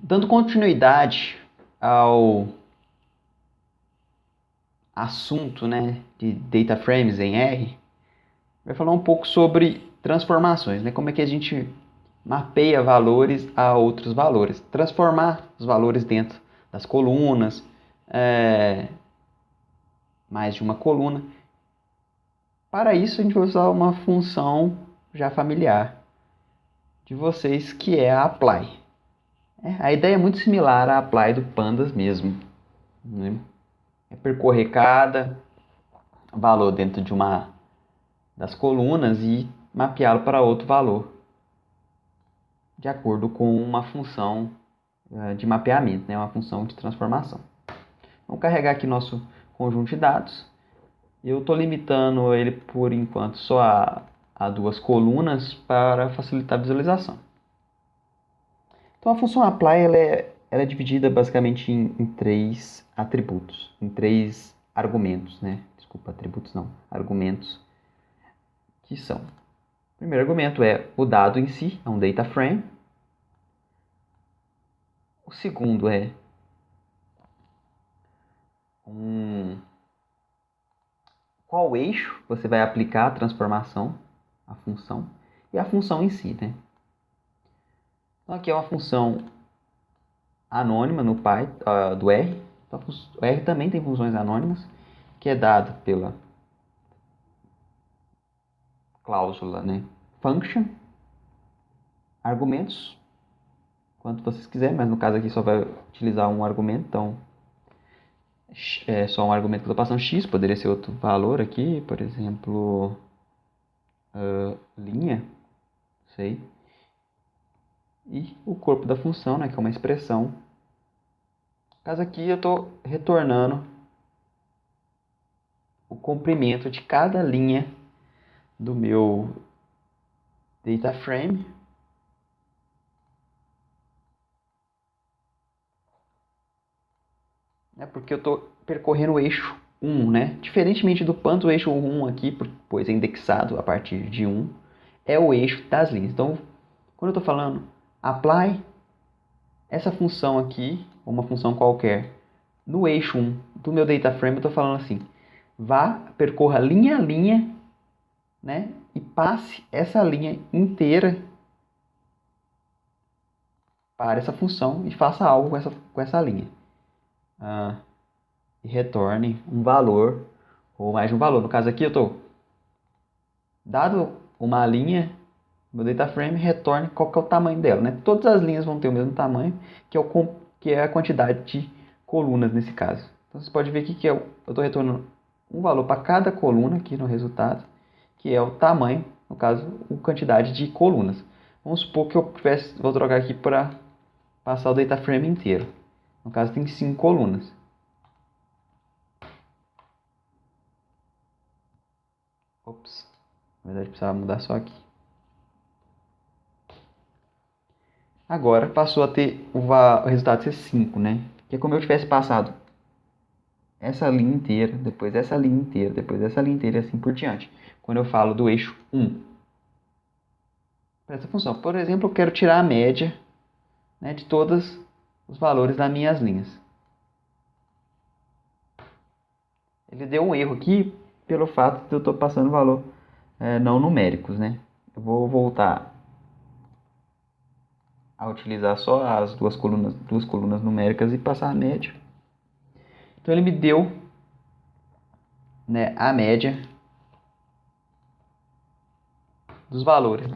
Dando continuidade ao assunto, né, de data frames em R, vai falar um pouco sobre transformações, né? Como é que a gente mapeia valores a outros valores, transformar os valores dentro das colunas, mais de uma coluna. Para isso, a gente vai usar uma função já familiar de vocês, que é a apply. A ideia é muito similar à apply do Pandas mesmo, né? É percorrer cada valor dentro de uma das colunas e mapeá-lo para outro valor, de acordo com uma função de mapeamento, né? Uma função de transformação. Vamos carregar aqui nosso conjunto de dados. Eu estou limitando ele por enquanto só a duas colunas para facilitar a visualização. Então a função apply ela é dividida basicamente em três atributos, em três argumentos, né? Desculpa, atributos não, argumentos, que são: o primeiro argumento é o dado em si, é um data frame. O segundo é qual eixo você vai aplicar a transformação, a função, e a função em si, né? Então aqui é uma função anônima no Python, do R. Então, o R também tem funções anônimas, que é dado pela cláusula, né? Function, argumentos, quanto vocês quiserem, mas no caso aqui só vai utilizar um argumento, então é só um argumento que eu estou passando x, poderia ser outro valor aqui, por exemplo, linha, sei. E o corpo da função, né, que é uma expressão. No caso aqui eu estou retornando o comprimento de cada linha do meu data frame, né, porque eu estou percorrendo o eixo 1, né? Diferentemente do Pandas, o eixo 1 aqui, pois é indexado a partir de 1, é o eixo das linhas. Então, quando eu estou falando apply essa função aqui, uma função qualquer, no eixo 1 do meu data frame, eu estou falando assim: vá, percorra linha a linha, né? E passe essa linha inteira para essa função e faça algo com essa linha. E retorne um valor ou mais de um valor. No caso aqui, eu estou dado uma linha, meu data frame retorne qual que é o tamanho dela, né? Todas as linhas vão ter o mesmo tamanho, que é a quantidade de colunas nesse caso. Então você pode ver aqui que eu estou retornando um valor para cada coluna aqui no resultado, que é o tamanho, no caso, a quantidade de colunas. Vamos supor que eu vou trocar aqui para passar o data frame inteiro. No caso tem 5 colunas. Ops, na verdade precisava mudar só aqui. Agora passou a ter o resultado ser 5, né? Que é como eu tivesse passado essa linha inteira, depois essa linha inteira, depois essa linha inteira e assim por diante. Quando eu falo do eixo 1. Para essa função, por exemplo, eu quero tirar a média, né, de todos os valores das minhas linhas. Ele deu um erro aqui pelo fato de eu estar passando valor não numéricos, né? Eu vou voltar a utilizar só as duas colunas numéricas e passar a média. Então ele me deu, né, a média dos valores,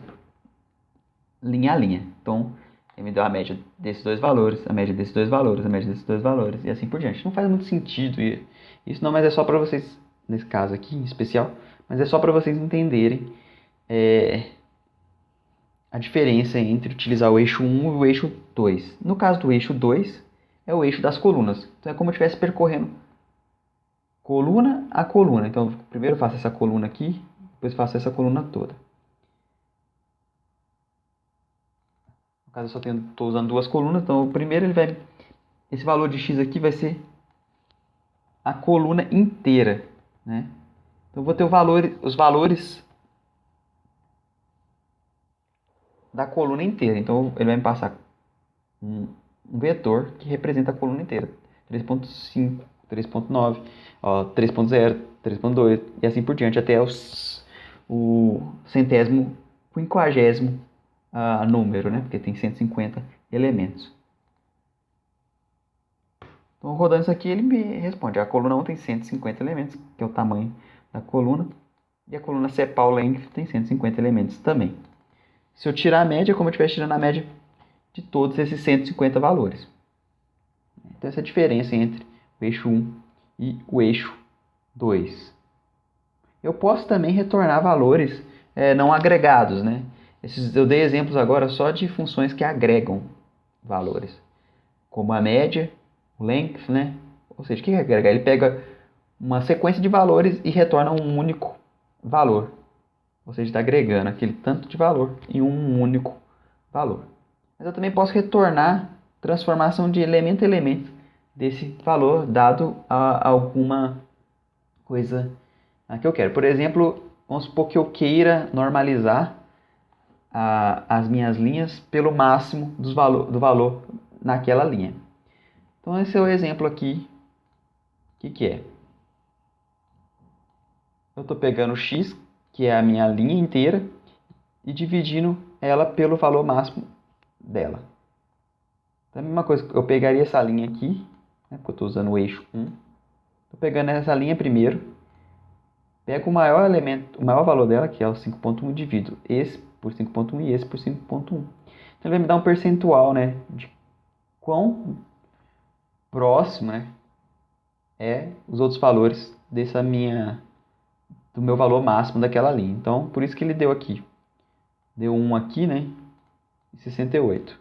linha a linha. Então ele me deu a média desses dois valores, a média desses dois valores, a média desses dois valores e assim por diante. Não faz muito sentido isso não, mas é só para vocês, nesse caso aqui em especial, mas é só para vocês entenderem a diferença entre utilizar o eixo 1 e o eixo 2. No caso do eixo 2, é o eixo das colunas. Então é como se eu estivesse percorrendo coluna a coluna. Então primeiro eu faço essa coluna aqui, depois faço essa coluna toda. No caso eu só estou usando duas colunas, então o primeiro esse valor de x aqui vai ser a coluna inteira, né? Então eu vou ter os valores da coluna inteira. Então ele vai me passar um vetor que representa a coluna inteira. 3.5, 3.9, 3.0, 3.2 e assim por diante até o centésimo, quinquagésimo número, né? Porque tem 150 elementos. Então, rodando isso aqui, ele me responde. A coluna 1 tem 150 elementos, que é o tamanho da coluna. E a coluna Cepal Length tem 150 elementos também. Se eu tirar a média, é como eu estivesse tirando a média de todos esses 150 valores. Então, essa é a diferença entre o eixo 1 e o eixo 2. Eu posso também retornar valores não agregados, né? Eu dei exemplos agora só de funções que agregam valores, como a média, o length, né? Ou seja, o que é agregar? Ele pega uma sequência de valores e retorna um único valor. Ou seja, está agregando aquele tanto de valor em um único valor. Mas eu também posso retornar transformação de elemento a elemento desse valor dado a alguma coisa que eu quero. Por exemplo, vamos supor que eu queira normalizar as minhas linhas pelo máximo do valor naquela linha. Então esse é o exemplo aqui. O que é? Eu estou pegando x, que é a minha linha inteira, e dividindo ela pelo valor máximo dela. Então, a mesma coisa, eu pegaria essa linha aqui, né, porque eu estou usando o eixo 1. Estou pegando essa linha primeiro, pego o maior elemento, o maior valor dela, que é o 5.1, e divido esse por 5.1 e esse por 5.1. Então ele vai me dar um percentual, né, de quão próximo, né, os outros valores do meu valor máximo daquela linha. Então, por isso que ele deu aqui. Deu 1 aqui, né, e 68.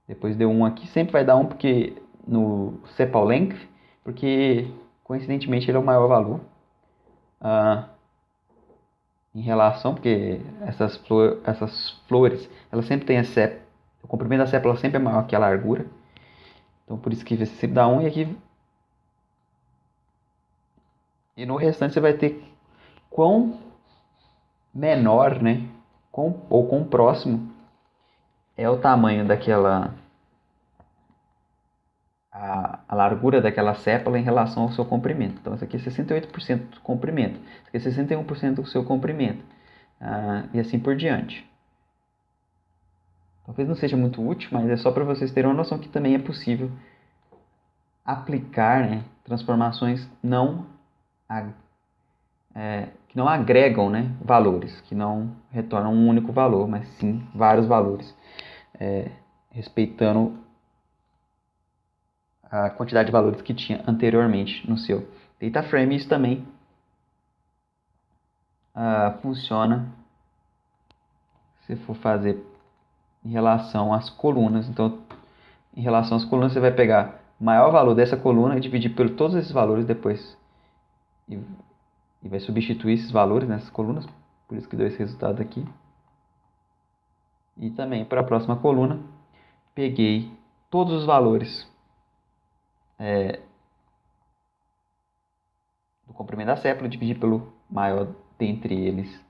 Depois deu 1 aqui, sempre vai dar 1 porque no Cepal Length, porque coincidentemente ele é o maior valor. Em relação, porque essas flores, elas sempre têm o comprimento da sépala sempre é maior que a largura. Então por isso que você sempre dá 1 e aqui. E no restante você vai ter quão menor, né? Ou quão próximo é o tamanho daquela. A largura daquela sépala em relação ao seu comprimento. Então, isso aqui é 68% do comprimento, isso aqui é 61% do seu comprimento, e assim por diante. Talvez não seja muito útil, mas é só para vocês terem uma noção que também é possível aplicar, né, transformações que não agregam, né, valores, que não retornam um único valor, mas sim vários valores, respeitando a quantidade de valores que tinha anteriormente no seu data frame. Isso também funciona se for fazer em relação às colunas. Então, em relação às colunas, você vai pegar o maior valor dessa coluna e dividir por todos esses valores depois. E vai substituir esses valores nessas colunas. Por isso que deu esse resultado aqui. E também para a próxima coluna, peguei todos os valores do comprimento da sépala e dividi pelo maior dentre eles.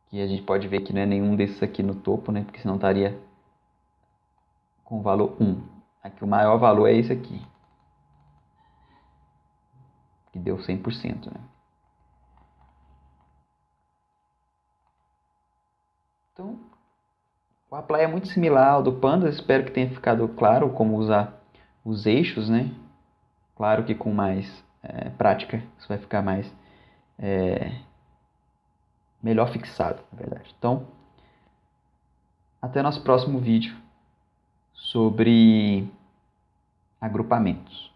Que a gente pode ver que não é nenhum desses aqui no topo, né? Porque senão estaria com o valor 1. Aqui o maior valor é esse aqui. Que deu 100%, né? Então, o Apply é muito similar ao do Pandas. Espero que tenha ficado claro como usar os eixos, né? Claro que com mais prática isso vai ficar mais melhor fixado, na verdade. Então, até nosso próximo vídeo sobre agrupamentos.